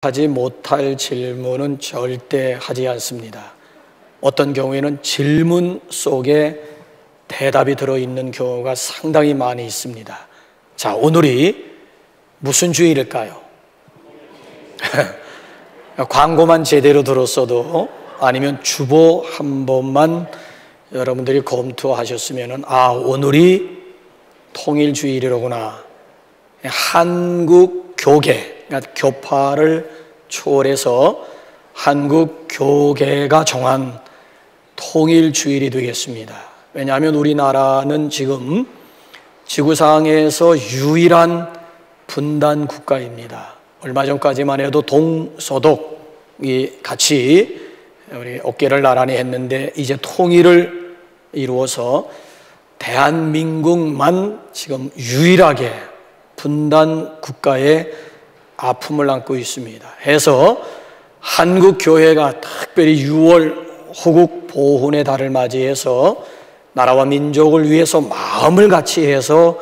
하지 못할 질문은 절대 하지 않습니다. 어떤 경우에는 질문 속에 대답이 들어있는 경우가 상당히 많이 있습니다. 자, 오늘이 무슨 주일일까요? 광고만 제대로 들었어도 아니면 주보 한 번만 여러분들이 검토하셨으면 오늘이 통일주일이로구나. 한국 교계, 그러니까 교파를 초월해서 한국 교계가 정한 통일주일이 되겠습니다. 왜냐하면 우리나라는 지금 지구상에서 유일한 분단 국가입니다. 얼마 전까지만 해도 동서독이 같이 우리 어깨를 나란히 했는데 이제 통일을 이루어서 대한민국만 지금 유일하게 분단 국가의 아픔을 안고 있습니다. 해서 한국교회가 특별히 6월 호국 보훈의 달을 맞이해서 나라와 민족을 위해서 마음을 같이 해서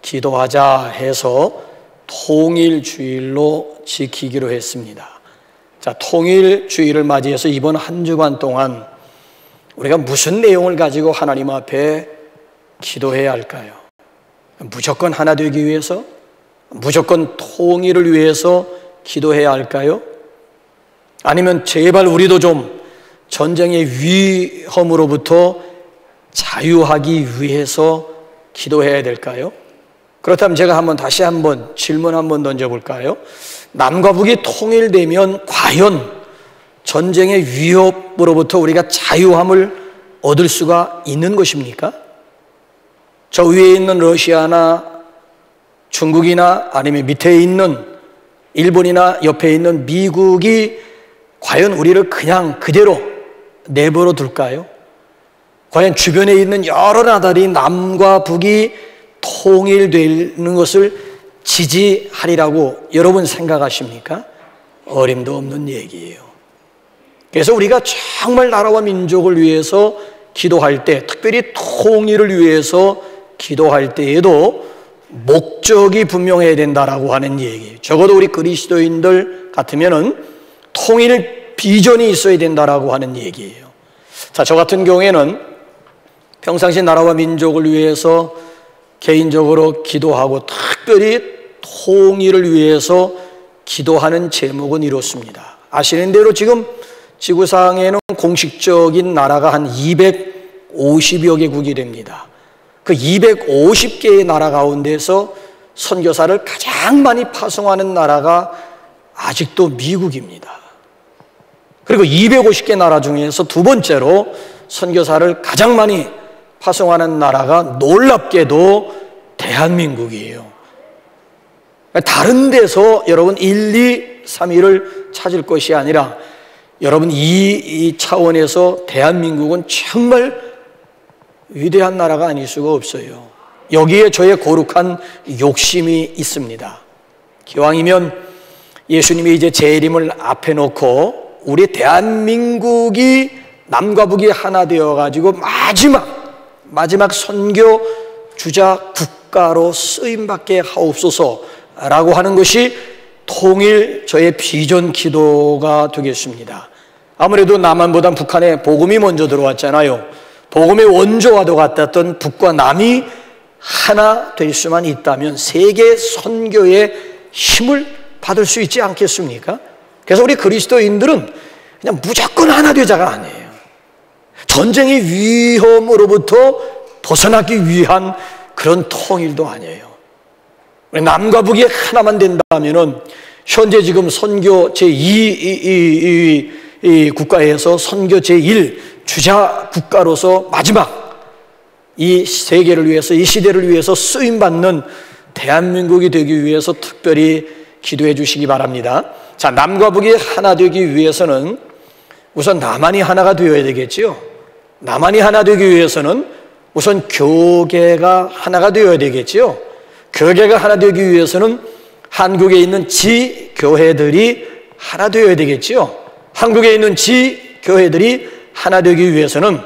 기도하자 해서 통일주일로 지키기로 했습니다. 자, 통일주일을 맞이해서 이번 한 주간 동안 우리가 무슨 내용을 가지고 하나님 앞에 기도해야 할까요? 무조건 하나 되기 위해서? 무조건 통일을 위해서 기도해야 할까요? 아니면 제발 우리도 좀 전쟁의 위험으로부터 자유하기 위해서 기도해야 될까요? 그렇다면 제가 다시 한번 질문 한번 던져볼까요? 남과 북이 통일되면 과연 전쟁의 위협으로부터 우리가 자유함을 얻을 수가 있는 것입니까? 저 위에 있는 러시아나 중국이나 아니면 밑에 있는 일본이나 옆에 있는 미국이 과연 우리를 그냥 그대로 내버려 둘까요? 과연 주변에 있는 여러 나라들이 남과 북이 통일되는 것을 지지하리라고 여러분 생각하십니까? 어림도 없는 얘기예요. 그래서 우리가 정말 나라와 민족을 위해서 기도할 때, 특별히 통일을 위해서 기도할 때에도 목적이 분명해야 된다라고 하는 얘기예요. 적어도 우리 그리스도인들 같으면은 통일 비전이 있어야 된다라고 하는 얘기예요. 자, 저 같은 경우에는 평상시 나라와 민족을 위해서 개인적으로 기도하고 특별히 통일을 위해서 기도하는 제목은 이렇습니다. 아시는 대로 지금 지구상에는 공식적인 나라가 한 250여 개국이 됩니다. 그 250개의 나라 가운데서 선교사를 가장 많이 파송하는 나라가 아직도 미국입니다. 그리고 250개 나라 중에서 두 번째로 선교사를 가장 많이 파송하는 나라가 놀랍게도 대한민국이에요. 다른 데서 여러분 1, 2, 3위를 찾을 것이 아니라 여러분 이 차원에서 대한민국은 정말 위대한 나라가 아닐 수가 없어요. 여기에 저의 거룩한 욕심이 있습니다. 기왕이면 예수님이 이제 재림을 앞에 놓고 우리 대한민국이 남과 북이 하나 되어가지고 마지막 선교 주자 국가로 쓰임받게 하옵소서라고 하는 것이 통일 저의 비전 기도가 되겠습니다. 아무래도 남한보단 북한에 복음이 먼저 들어왔잖아요. 복음의 원조와도 같았던 북과 남이 하나 될 수만 있다면 세계 선교의 힘을 받을 수 있지 않겠습니까? 그래서 우리 그리스도인들은 그냥 무조건 하나 되자가 아니에요. 전쟁의 위험으로부터 벗어나기 위한 그런 통일도 아니에요. 남과 북이 하나만 된다면은 현재 지금 선교 제2 국가에서 선교 제1 주자 국가로서 마지막 이 세계를 위해서 이 시대를 위해서 쓰임받는 대한민국이 되기 위해서 특별히 기도해 주시기 바랍니다. 자, 남과 북이 하나 되기 위해서는 우선 남한이 하나가 되어야 되겠지요. 남한이 하나 되기 위해서는 우선 교계가 하나가 되어야 되겠지요. 교계가 하나 되기 위해서는 한국에 있는 지교회들이 하나 되어야 되겠지요. 한국에 있는 지교회들이 하나 되기 위해서는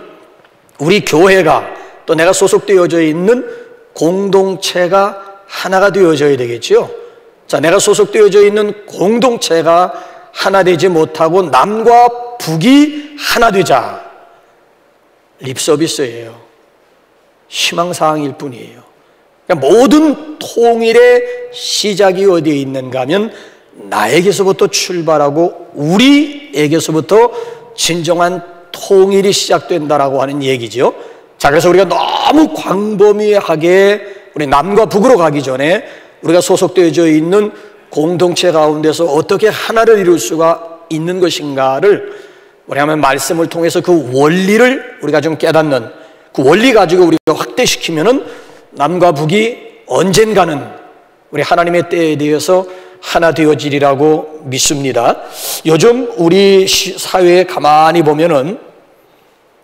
우리 교회가 또 내가 소속되어져 있는 공동체가 하나가 되어져야 되겠지요. 자, 내가 소속되어져 있는 공동체가 하나 되지 못하고 남과 북이 하나 되자. 립서비스예요. 희망사항일 뿐이에요. 그러니까 모든 통일의 시작이 어디에 있는가 하면 나에게서부터 출발하고 우리에게서부터 진정한 통일이 시작된다라고 하는 얘기죠. 자, 그래서 우리가 너무 광범위하게 우리 남과 북으로 가기 전에 우리가 소속되어져 있는 공동체 가운데서 어떻게 하나를 이룰 수가 있는 것인가를 우리 한번 말씀을 통해서 그 원리를 우리가 좀 깨닫는, 그 원리 가지고 우리가 확대시키면은 남과 북이 언젠가는 우리 하나님의 때에 대해서 하나 되어지리라고 믿습니다. 요즘 우리 사회에 가만히 보면은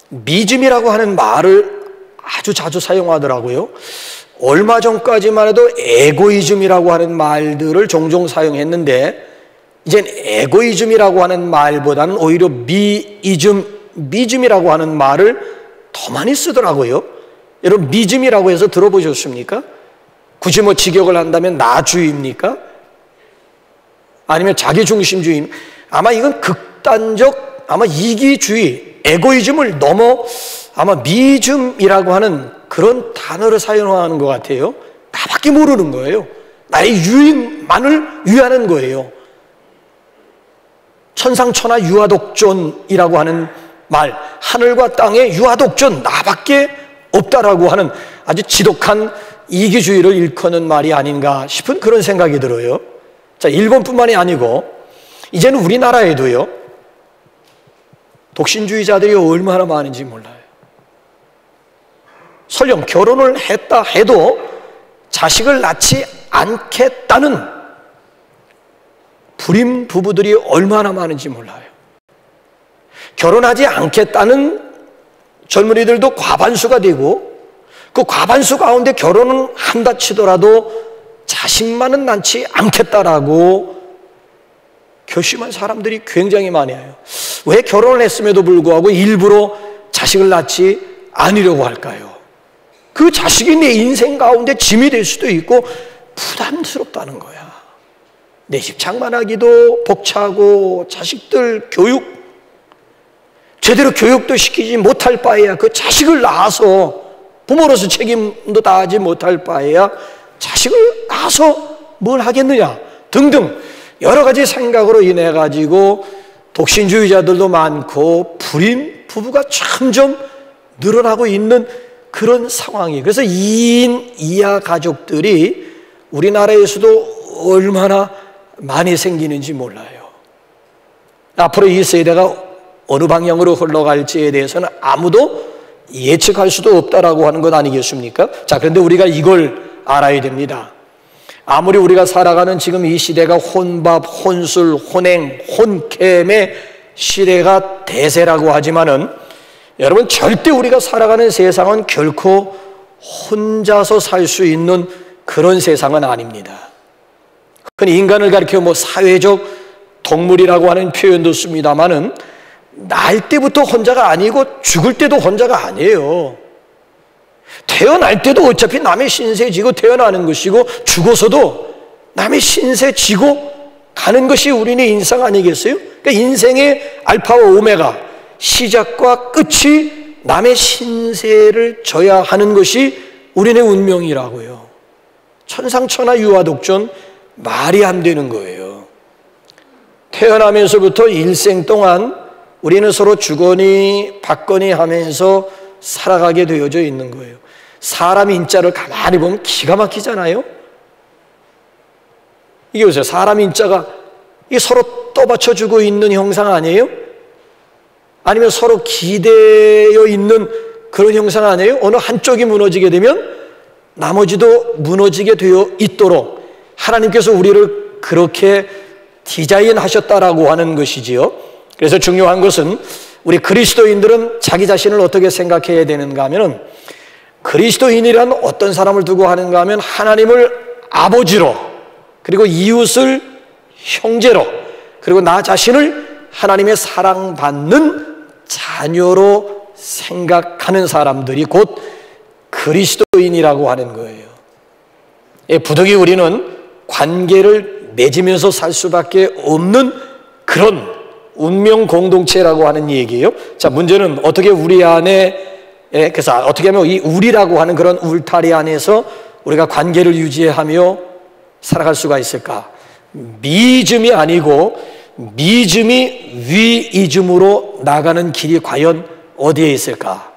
미즘이라고 하는 말을 아주 자주 사용하더라고요. 얼마 전까지만 해도 에고이즘이라고 하는 말들을 종종 사용했는데 이젠 에고이즘이라고 하는 말보다는 오히려 미즘이라고 하는 말을 더 많이 쓰더라고요. 여러분, 미즘이라고 해서 들어보셨습니까? 굳이 뭐 직역을 한다면 나주의입니까? 아니면 자기중심주의? 아마 이건 극단적, 아마 이기주의, 에고이즘을 넘어 아마 미즘이라고 하는 그런 단어를 사용하는 것 같아요. 나밖에 모르는 거예요. 나의 유익만을 위하는 거예요. 천상천하 유아독존이라고 하는 말, 하늘과 땅에 유아독존, 나밖에 없다라고 하는 아주 지독한 이기주의를 일컫는 말이 아닌가 싶은 그런 생각이 들어요. 자, 일본뿐만이 아니고 이제는 우리나라에도요, 독신주의자들이 얼마나 많은지 몰라요. 설령 결혼을 했다 해도 자식을 낳지 않겠다는 불임 부부들이 얼마나 많은지 몰라요. 결혼하지 않겠다는 젊은이들도 과반수가 되고 그 과반수 가운데 결혼은 한다 치더라도 자식만은 낳지 않겠다라고 결심한 사람들이 굉장히 많아요. 왜 결혼을 했음에도 불구하고 일부러 자식을 낳지 않으려고 할까요? 그 자식이 내 인생 가운데 짐이 될 수도 있고 부담스럽다는 거야. 내 집 장만하기도 벅차고 자식들 교육 제대로 교육도 시키지 못할 바에야 그 자식을 낳아서 부모로서 책임도 다하지 못할 바에야 자식을 낳아서 뭘 하겠느냐 등등 여러 가지 생각으로 인해 가지고 독신주의자들도 많고 불임 부부가 점점 늘어나고 있는 그런 상황이에요. 그래서 2인 이하 가족들이 우리나라에서도 얼마나 많이 생기는지 몰라요. 앞으로 이 세대가 어느 방향으로 흘러갈지에 대해서는 아무도 예측할 수도 없다라고 하는 것 아니겠습니까? 자, 그런데 우리가 이걸 알아야 됩니다. 아무리 우리가 살아가는 지금 이 시대가 혼밥, 혼술, 혼행, 혼캠의 시대가 대세라고 하지만은 여러분, 절대 우리가 살아가는 세상은 결코 혼자서 살 수 있는 그런 세상은 아닙니다. 흔히 인간을 가리켜 사회적 동물이라고 하는 표현도 씁니다만은 날 때부터 혼자가 아니고 죽을 때도 혼자가 아니에요. 태어날 때도 어차피 남의 신세 지고 태어나는 것이고 죽어서도 남의 신세 지고 가는 것이 우리의 인생 아니겠어요? 그러니까 인생의 알파와 오메가, 시작과 끝이 남의 신세를 져야 하는 것이 우리의 운명이라고요. 천상천하 유아독존 말이 안 되는 거예요. 태어나면서부터 일생 동안 우리는 서로 주거니 받거니 하면서 살아가게 되어져 있는 거예요. 사람 인자를 가만히 보면 기가 막히잖아요. 이게 보세요. 사람 인자가 이게 서로 떠받쳐주고 있는 형상 아니에요? 아니면 서로 기대어 있는 그런 형상 아니에요? 어느 한쪽이 무너지게 되면 나머지도 무너지게 되어 있도록 하나님께서 우리를 그렇게 디자인하셨다라고 하는 것이지요. 그래서 중요한 것은 우리 그리스도인들은 자기 자신을 어떻게 생각해야 되는가 하면 그리스도인이란 어떤 사람을 두고 하는가 하면 하나님을 아버지로 그리고 이웃을 형제로 그리고 나 자신을 하나님의 사랑받는 자녀로 생각하는 사람들이 곧 그리스도인이라고 하는 거예요. 부득이 우리는 관계를 맺으면서 살 수밖에 없는 그런 운명 공동체라고 하는 얘기예요. 자, 문제는 어떻게 우리 안에, 그래서 어떻게 하면 이 우리라고 하는 그런 울타리 안에서 우리가 관계를 유지하며 살아갈 수가 있을까? 미즘이 아니고 미즘이 위이즘으로 나가는 길이 과연 어디에 있을까?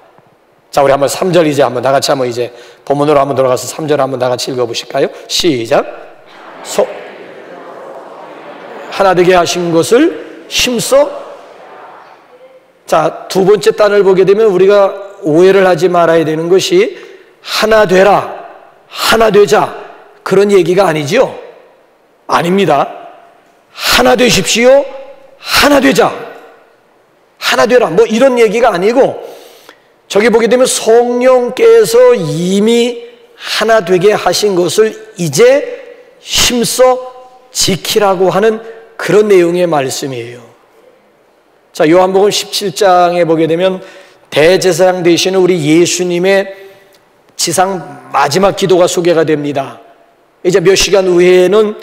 자, 우리 한번 3절 이제 한번 다 같이 한번 이제 본문으로 한번 돌아가서 3절 한번 다 같이 읽어보실까요? 시작. 하나 되게 하신 것을 힘써. 자, 두 번째 단을 보게 되면 우리가 오해를 하지 말아야 되는 것이 하나 되라, 하나 되자, 그런 얘기가 아니지요? 아닙니다. 하나 되십시오, 하나 되자, 하나 되라, 뭐 이런 얘기가 아니고, 저기 보게 되면 성령께서 이미 하나 되게 하신 것을 이제 힘써 지키라고 하는 그런 내용의 말씀이에요. 자, 요한복음 17장에 보게 되면 대제사장 되시는 우리 예수님의 지상 마지막 기도가 소개가 됩니다. 이제 몇 시간 후에는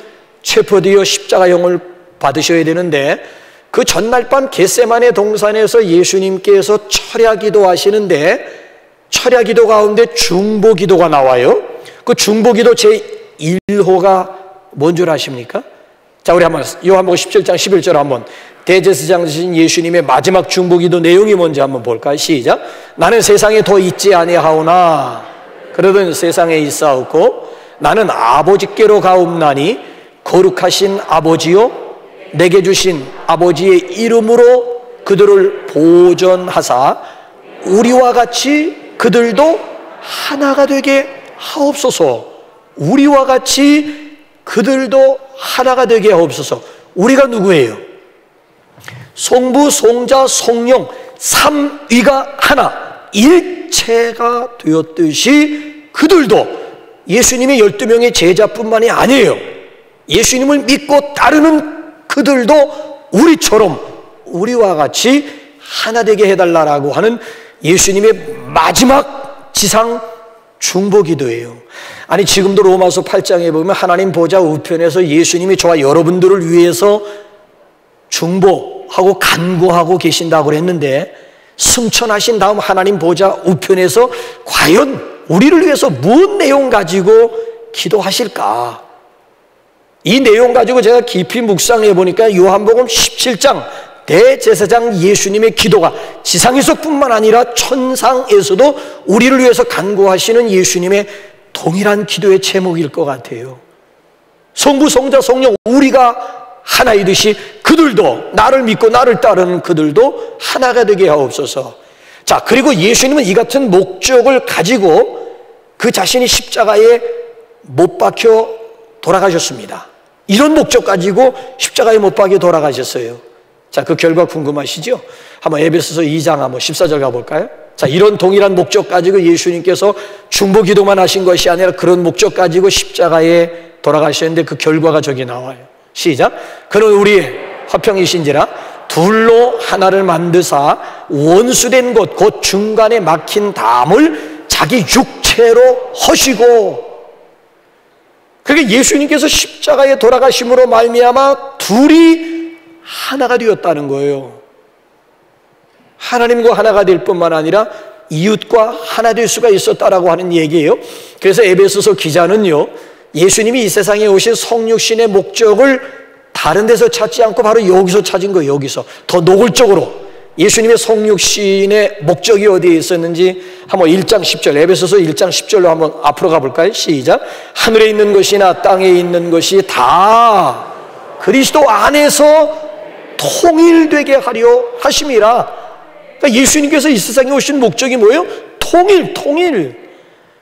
체포되어 십자가형을 받으셔야 되는데, 그 전날 밤 겟세마네 동산에서 예수님께서 철야 기도하시는데, 철야 기도 가운데 중보 기도가 나와요. 그 중보 기도 제1호가 뭔 줄 아십니까? 자, 우리 한번 요한복음 17장 11절 한번 대제사장 되신 예수님의 마지막 중보 기도 내용이 뭔지 한번 볼까요? 시작. 나는 세상에 더 있지 아니하오나 그러던 세상에 있사옵고 나는 아버지께로 가옵나니 거룩하신 아버지요 내게 주신 아버지의 이름으로 그들을 보존하사 우리와 같이 그들도 하나가 되게 하옵소서. 우리와 같이 그들도 하나가 되게 하옵소서. 우리가 누구예요? 성부, 성자, 성령 삼위가 하나 일체가 되었듯이 그들도 예수님의 12명의 제자뿐만이 아니에요. 예수님을 믿고 따르는 그들도 우리처럼 우리와 같이 하나 되게 해달라고 하는 예수님의 마지막 지상 중보 기도예요. 아니, 지금도 로마서 8장에 보면 하나님 보좌 우편에서 예수님이 저와 여러분들을 위해서 중보하고 간구하고 계신다고 그랬는데, 승천하신 다음 하나님 보좌 우편에서 과연 우리를 위해서 무슨 내용 가지고 기도하실까? 이 내용 가지고 제가 깊이 묵상해 보니까 요한복음 17장 대제사장 예수님의 기도가 지상에서뿐만 아니라 천상에서도 우리를 위해서 간구하시는 예수님의 동일한 기도의 제목일 것 같아요. 성부, 성자, 성령 우리가 하나이듯이 그들도, 나를 믿고 나를 따르는 그들도 하나가 되게 하옵소서. 자, 그리고 예수님은 이 같은 목적을 가지고 그 자신이 십자가에 못 박혀 돌아가셨습니다. 이런 목적 가지고 십자가에 못 박혀 돌아가셨어요. 자, 그 결과 궁금하시죠? 한번 에베소서 2장 한번 14절 가볼까요? 자, 이런 동일한 목적 가지고 예수님께서 중보 기도만 하신 것이 아니라 그런 목적 가지고 십자가에 돌아가셨는데 그 결과가 저기 나와요. 시작. 그는 우리의 화평이신지라 둘로 하나를 만드사 원수된 것 곧 중간에 막힌 담을 자기 육체로 허시고. 그러니까 예수님께서 십자가에 돌아가심으로 말미암아 둘이 하나가 되었다는 거예요. 하나님과 하나가 될 뿐만 아니라 이웃과 하나 될 수가 있었다라고 하는 얘기예요. 그래서 에베소서 기자는요, 예수님이 이 세상에 오신 성육신의 목적을 다른 데서 찾지 않고 바로 여기서 찾은 거예요. 여기서 더 노골적으로 예수님의 성육신의 목적이 어디에 있었는지 한번 1장 10절, 에베소서 1장 10절로 한번 앞으로 가볼까요? 시작. 하늘에 있는 것이나 땅에 있는 것이 다 그리스도 안에서 통일되게 하려 하심이라. 그러니까 예수님께서 이 세상에 오신 목적이 뭐예요? 통일.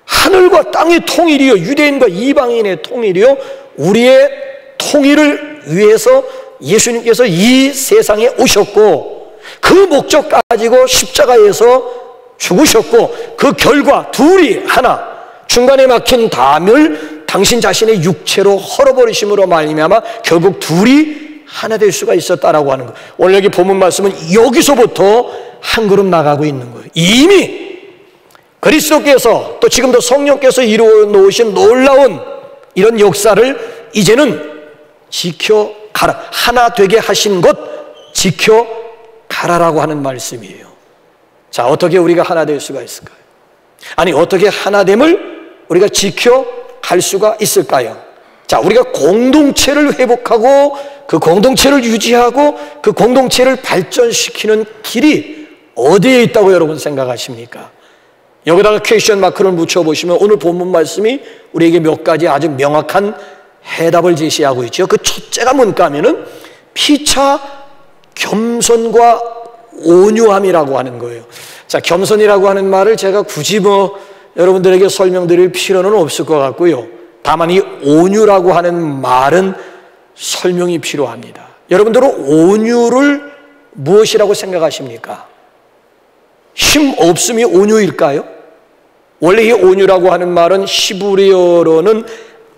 하늘과 땅의 통일이요, 유대인과 이방인의 통일이요, 우리의 통일을 위해서 예수님께서 이 세상에 오셨고, 그 목적 가지고 십자가에서 죽으셨고, 그 결과 둘이 하나, 중간에 막힌 담을 당신 자신의 육체로 헐어버리심으로 말미암아 결국 둘이 하나 될 수가 있었다라고 하는 거예요. 오늘 여기 본문 말씀은 여기서부터 한 걸음 나가고 있는 거예요. 이미 그리스도께서 또 지금도 성령께서 이루어 놓으신 놀라운 이런 역사를 이제는 지켜가라, 하나 되게 하신 것, 지켜가라라고 하는 말씀이에요. 자, 어떻게 우리가 하나 될 수가 있을까요? 아니, 어떻게 하나됨을 우리가 지켜갈 수가 있을까요? 자, 우리가 공동체를 회복하고 그 공동체를 유지하고 그 공동체를 발전시키는 길이 어디에 있다고 여러분 생각하십니까? 여기다가 퀘스천 마크를 붙여보시면 오늘 본문 말씀이 우리에게 몇 가지 아주 명확한 해답을 제시하고 있죠. 그 첫째가 뭔가 하면은 피차 겸손과 온유함이라고 하는 거예요. 자, 겸손이라고 하는 말을 제가 굳이 여러분들에게 설명드릴 필요는 없을 것 같고요. 다만 이 온유라고 하는 말은 설명이 필요합니다. 여러분들은 온유를 무엇이라고 생각하십니까? 힘 없음이 온유일까요? 원래 이 온유라고 하는 말은 히브리어로는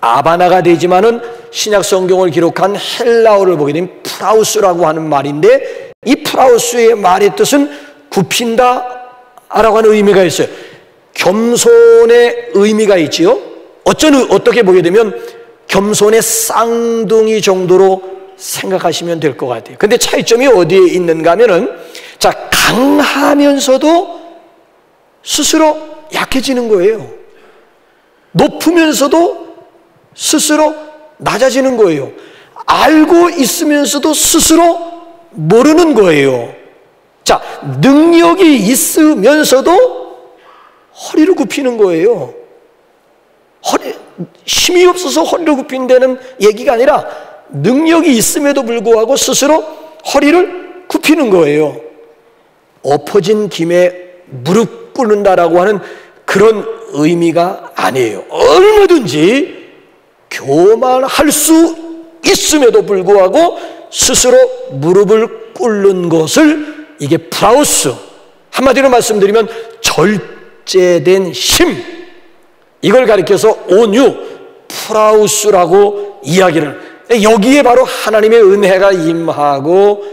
아바나가 되지만은 신약 성경을 기록한 헬라어를 보게 되면 프라우스라고 하는 말인데, 이 프라우스의 말의 뜻은 굽힌다라고 하는 의미가 있어요. 겸손의 의미가 있지요. 어떻게 보게 되면 겸손의 쌍둥이 정도로 생각하시면 될 것 같아요. 근데 차이점이 어디에 있는가 하면은, 자, 강하면서도 스스로 약해지는 거예요. 높으면서도 스스로 낮아지는 거예요. 알고 있으면서도 스스로 모르는 거예요. 자, 능력이 있으면서도 허리를 굽히는 거예요. 힘이 없어서 허리를 굽힌다는 얘기가 아니라 능력이 있음에도 불구하고 스스로 허리를 굽히는 거예요. 엎어진 김에 무릎 꿇는다라고 하는 그런 의미가 아니에요. 얼마든지 교만할 수 있음에도 불구하고 스스로 무릎을 꿇는 것을, 이게 프라우스, 한마디로 말씀드리면 절제된 힘, 이걸 가리켜서 온유, 프라우스라고 이야기를, 여기에 바로 하나님의 은혜가 임하고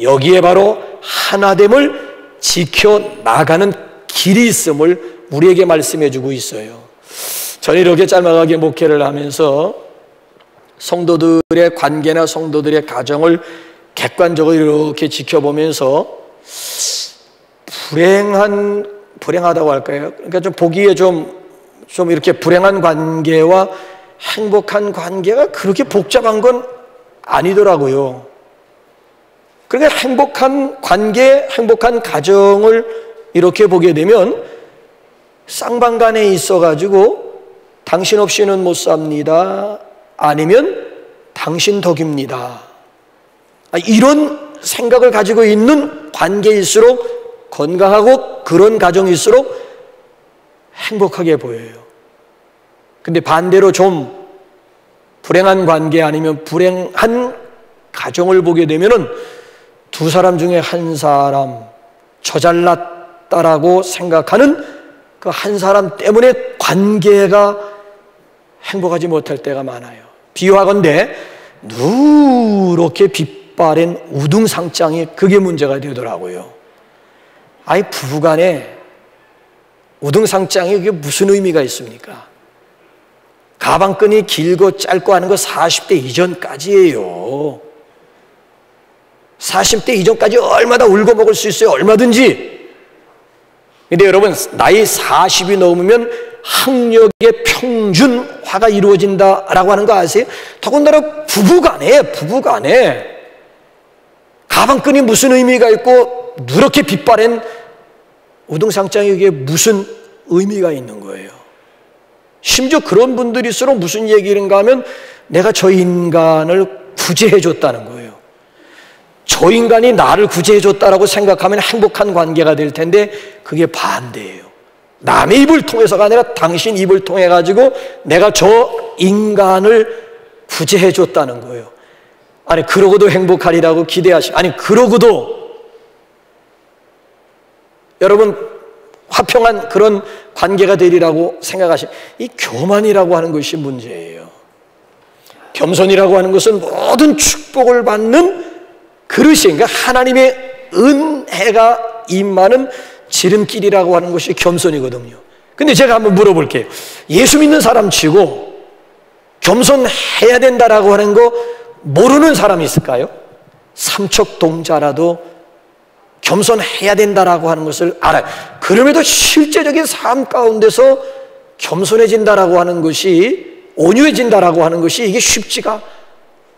여기에 바로 하나됨을 지켜나가는 길이 있음을 우리에게 말씀해 주고 있어요. 저는 이렇게 짤막하게 목회를 하면서 성도들의 관계나 성도들의 가정을 객관적으로 이렇게 지켜보면서 불행하다고 할까요? 그러니까 좀 보기에 좀 이렇게 불행한 관계와 행복한 관계가 그렇게 복잡한 건 아니더라고요. 그러니까 행복한 관계, 행복한 가정을 이렇게 보게 되면 쌍방간에 있어가지고 당신 없이는 못 삽니다, 아니면 당신 덕입니다, 이런 생각을 가지고 있는 관계일수록 건강하고 그런 가정일수록 행복하게 보여요. 근데 반대로 좀 불행한 관계 아니면 불행한 가정을 보게 되면은 두 사람 중에 한 사람, 저 잘났다라고 생각하는 그 한 사람 때문에 관계가 행복하지 못할 때가 많아요. 비유하건대 누렇게 빛바랜 우등상장이 그게 문제가 되더라고요. 아니, 부부간에 우등상장이 그게 무슨 의미가 있습니까? 가방끈이 길고 짧고 하는 거 40대 이전까지예요. 40대 이전까지 얼마나 울고 먹을 수 있어요, 얼마든지. 근데 여러분, 나이 40이 넘으면 학력의 평준화가 이루어진다라고 하는 거 아세요? 더군다나 부부간에 가방끈이 무슨 의미가 있고 누렇게 빛바랜 우등상장이 이게 무슨 의미가 있는 거예요. 심지어 그런 분들일수록 무슨 얘기인가 하면 내가 저 인간을 구제해 줬다는 거예요. 저 인간이 나를 구제해 줬다라고 생각하면 행복한 관계가 될 텐데 그게 반대예요. 남의 입을 통해서가 아니라 당신 입을 통해 가지고 내가 저 인간을 구제해 줬다는 거예요. 아니, 그러고도 행복하리라고 아니, 그러고도 여러분 화평한 그런 관계가 되리라고 생각하시면, 이 교만이라고 하는 것이 문제예요. 겸손이라고 하는 것은 모든 축복을 받는 그릇이, 그러니까 하나님의 은혜가 임하는 지름길이라고 하는 것이 겸손이거든요. 근데 제가 한번 물어볼게요. 예수 믿는 사람 치고 겸손해야 된다라고 하는 거 모르는 사람이 있을까요? 삼척동자라도 겸손해야 된다라고 하는 것을 알아요. 그럼에도 실제적인 삶 가운데서 겸손해진다라고 하는 것이, 온유해진다라고 하는 것이 이게 쉽지가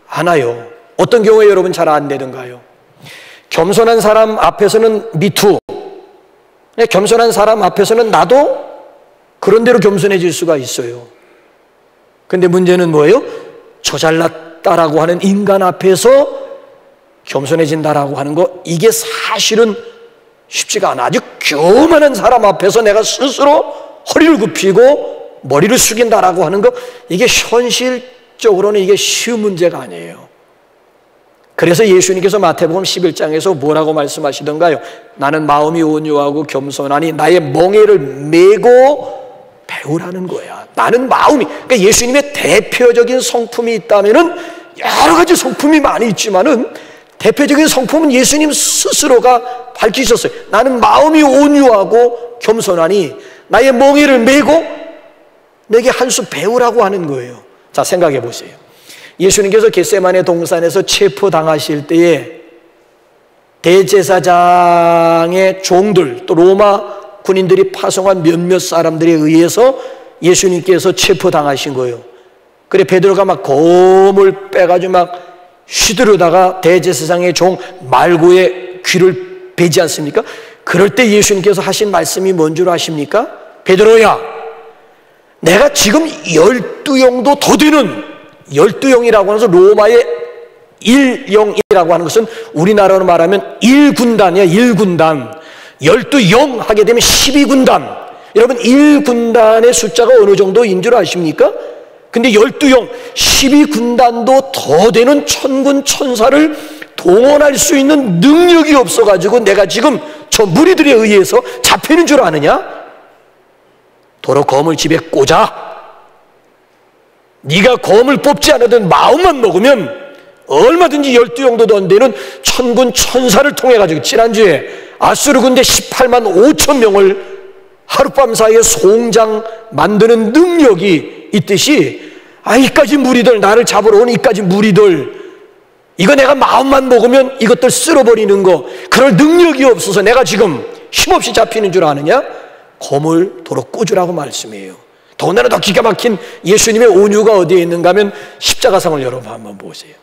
않아요. 어떤 경우에 여러분 잘 안 되던가요? 겸손한 사람 앞에서는 미투, 겸손한 사람 앞에서는 나도 그런 대로 겸손해질 수가 있어요. 근데 문제는 뭐예요? 저 잘났다라고 하는 인간 앞에서 겸손해진다라고 하는 거, 이게 사실은 쉽지가 않아. 아주 교만한 사람 앞에서 내가 스스로 허리를 굽히고 머리를 숙인다라고 하는 거, 이게 현실적으로는 이게 쉬운 문제가 아니에요. 그래서 예수님께서 마태복음 11장에서 뭐라고 말씀하시던가요? 나는 마음이 온유하고 겸손하니 나의 멍에를 메고 배우라는 거야. 나는 마음이, 그러니까 예수님의 대표적인 성품이 있다면은 여러 가지 성품이 많이 있지만은 대표적인 성품은 예수님 스스로가 밝히셨어요. 나는 마음이 온유하고 겸손하니 나의 멍에를 메고 내게 한 수 배우라고 하는 거예요. 자, 생각해 보세요. 예수님께서 겟세마네 동산에서 체포당하실 때에 대제사장의 종들, 또 로마 군인들이 파송한 몇몇 사람들에 의해서 예수님께서 체포당하신 거예요. 그래 베드로가 막 검을 빼가지고 막 휘두르다가 대제사장의 종 말고의 귀를 베지 않습니까? 그럴 때 예수님께서 하신 말씀이 뭔 줄 아십니까? 베드로야, 내가 지금 12영도 더 되는, 12영이라고 해서 로마의 1영이라고 하는 것은 우리나라로 말하면 1군단이야. 1군단 12영 하게 되면 12군단. 여러분 1군단의 숫자가 어느 정도인 줄 아십니까? 근데 12영 12군단도 더 되는 천군 천사를 동원할 수 있는 능력이 없어가지고 내가 지금 저 무리들에 의해서 잡히는 줄 아느냐? 도로 검을 집에 꽂아. 네가 검을 뽑지 않아도 마음만 먹으면 얼마든지 12영도 더 되는 천군 천사를 통해 가지고, 지난주에 아수르 군대 18만 5천 명을 하룻밤 사이에 송장 만드는 능력이 있듯이, 이까지 무리들, 나를 잡으러 온 이까지 무리들, 이거 내가 마음만 먹으면 이것들 쓸어버리는 거, 그럴 능력이 없어서 내가 지금 힘없이 잡히는 줄 아느냐? 검을 도로 꽂으라고 말씀해요. 더군다나 더 기가 막힌 예수님의 온유가 어디에 있는가 하면 십자가상을 여러분 한번 보세요.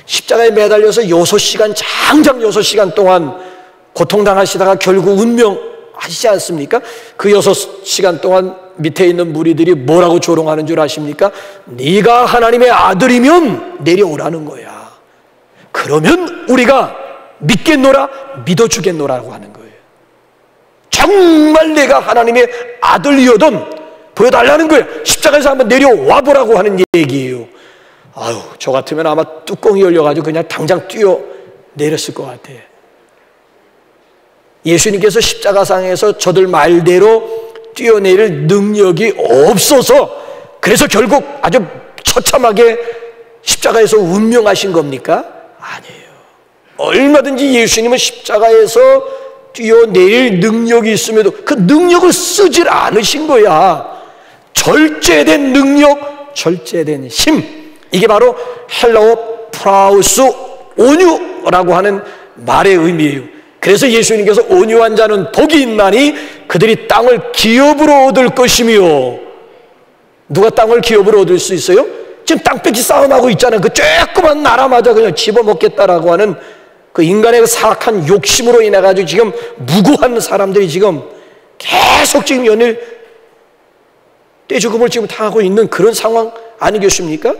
십자가에 매달려서 6시간, 장장 6시간 동안 고통당하시다가 결국 운명하시지 않습니까? 그 6시간 동안 밑에 있는 무리들이 뭐라고 조롱하는 줄 아십니까? 네가 하나님의 아들이면 내려오라는 거야. 그러면 우리가 믿겠노라, 믿어주겠노라고 하는 거예요. 정말 내가 하나님의 아들이어든 보여달라는 거예요. 십자가에서 한번 내려와 보라고 하는 얘기예요. 아유, 저 같으면 아마 뚜껑이 열려가지고 그냥 당장 뛰어 내렸을 것 같아. 예수님께서 십자가상에서 저들 말대로 뛰어내릴 능력이 없어서, 그래서 결국 아주 처참하게 십자가에서 운명하신 겁니까? 아니에요. 얼마든지 예수님은 십자가에서 뛰어내릴 능력이 있음에도 그 능력을 쓰질 않으신 거야. 절제된 능력, 절제된 힘, 이게 바로 헬라어 프라우스, 온유라고 하는 말의 의미예요. 그래서 예수님께서 온유한 자는 복이 있나니 그들이 땅을 기업으로 얻을 것이며, 누가 땅을 기업으로 얻을 수 있어요? 지금 땅 뺏기 싸움하고 있잖아요. 그 조그만 나라마저 그냥 집어먹겠다라고 하는 그 인간의 사악한 욕심으로 인해 가지고 지금 무고한 사람들이 지금 계속 지금 연일 떼죽음을 지금 당하고 있는 그런 상황 아니겠습니까?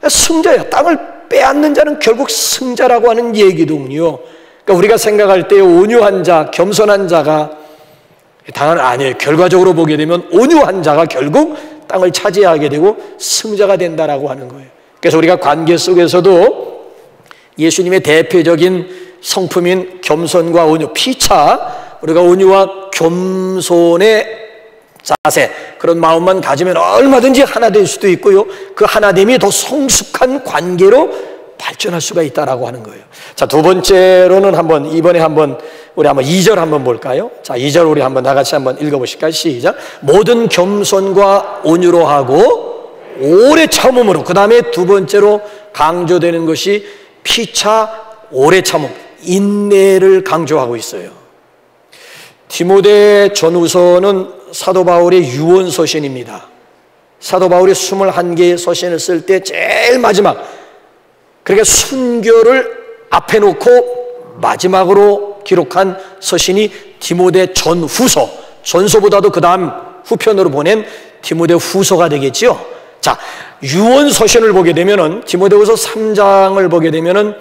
승자야. 땅을 빼앗는 자는 결국 승자라고 하는 얘기더군요. 그러니까 우리가 생각할 때 온유한 자, 겸손한 자가 당연히 아니에요. 결과적으로 보게 되면 온유한 자가 결국 땅을 차지하게 되고 승자가 된다라고 하는 거예요. 그래서 우리가 관계 속에서도 예수님의 대표적인 성품인 겸손과 온유, 피차 우리가 온유와 겸손의 자세, 그런 마음만 가지면 얼마든지 하나 될 수도 있고요, 그 하나됨이 더 성숙한 관계로 발전할 수가 있다라고 하는 거예요. 자, 두 번째로는 이번에 우리 한번 2절 한번 볼까요? 자, 2절 우리 한번 다 같이 한번 읽어보실까요? 시작. 모든 겸손과 온유로 하고 오래 참음으로. 그 다음에 두 번째로 강조되는 것이 피차 오래 참음, 인내를 강조하고 있어요. 디모데 전후서는 사도 바울의 유언 서신입니다. 사도 바울이 21개의 서신을 쓸 때 제일 마지막, 그러니까 순교를 앞에 놓고 마지막으로 기록한 서신이 디모데 전후서, 전서보다도 그 다음 후편으로 보낸 디모데 후서가 되겠죠. 자, 유언 서신을 보게 되면은, 디모데후서 3장을 보게 되면은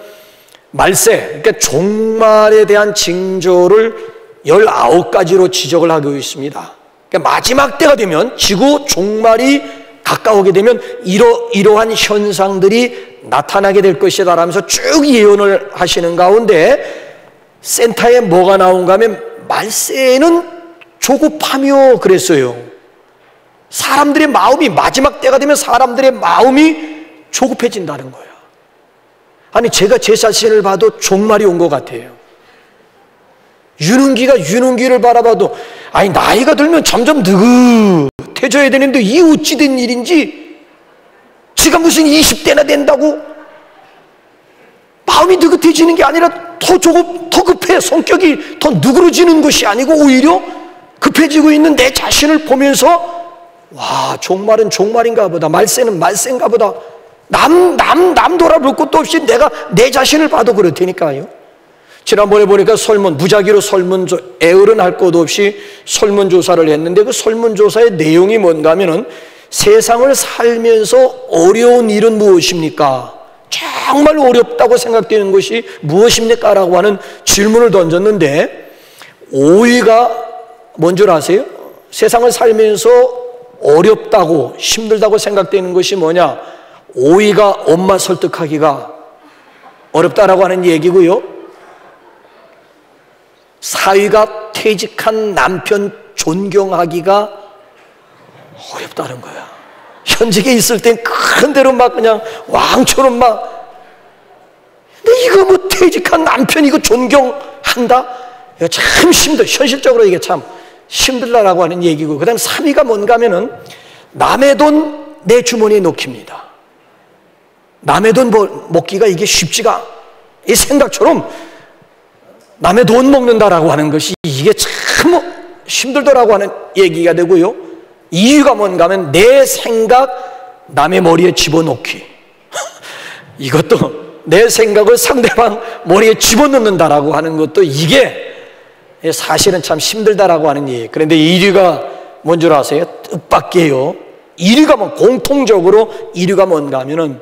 말세, 그러니까 종말에 대한 징조를 19가지로 지적을 하고 있습니다. 그러니까 마지막 때가 되면, 지구 종말이 가까우게 되면 이러한 현상들이 나타나게 될 것이다 라면서 쭉 예언을 하시는 가운데 센터에 뭐가 나온가 하면 말세에는 조급하며 그랬어요. 사람들의 마음이, 마지막 때가 되면 사람들의 마음이 조급해진다는 거예요. 아니, 제가 제 자신을 봐도 종말이 온 것 같아요. 유능기가 유능기를 바라봐도, 아니, 나이가 들면 점점 느긋해져야 되는데 이 어찌 된 일인지, 지가 무슨 20대나 된다고 마음이 느긋해지는 게 아니라 더 급해. 성격이 더 누그러지는 것이 아니고 오히려 급해지고 있는 내 자신을 보면서, 와, 종말은 종말인가 보다, 말세는 말세인가 보다, 남 돌아볼 것도 없이 내가 내 자신을 봐도 그렇다니까요. 지난번에 보니까 무작위로 애을은 할 것도 없이 설문조사를 했는데, 그 설문조사의 내용이 뭔가 하면은, 세상을 살면서 어려운 일은 무엇입니까? 정말 어렵다고 생각되는 것이 무엇입니까? 라고 하는 질문을 던졌는데, 5위가 뭔 줄 아세요? 세상을 살면서 어렵다고, 힘들다고 생각되는 것이 뭐냐? 5위가 엄마 설득하기가 어렵다라고 하는 얘기고요. 4위가 퇴직한 남편 존경하기가 어렵다는 거야. 현직에 있을 땐 큰 대로 막 그냥 왕처럼 막, 근데 이거 뭐 퇴직한 남편 이거 존경한다? 이거 참 힘들어. 현실적으로 이게 참 힘들다라고 하는 얘기고, 그 다음 3위가 뭔가 하면은 남의 돈 내 주머니에 넣기입니다. 남의 돈 먹기가 이게 쉽지가, 이 생각처럼 남의 돈 먹는다라고 하는 것이 이게 참 힘들더라고 하는 얘기가 되고요. 2위가 뭔가 하면 내 생각 남의 머리에 집어넣기. 이것도 내 생각을 상대방 머리에 집어넣는다라고 하는 것도 이게 사실은 참 힘들다라고 하는 얘기. 그런데 1위가 뭔 줄 아세요? 뜻밖이에요. 1위가 뭐 공통적으로 1위가 뭔가 하면은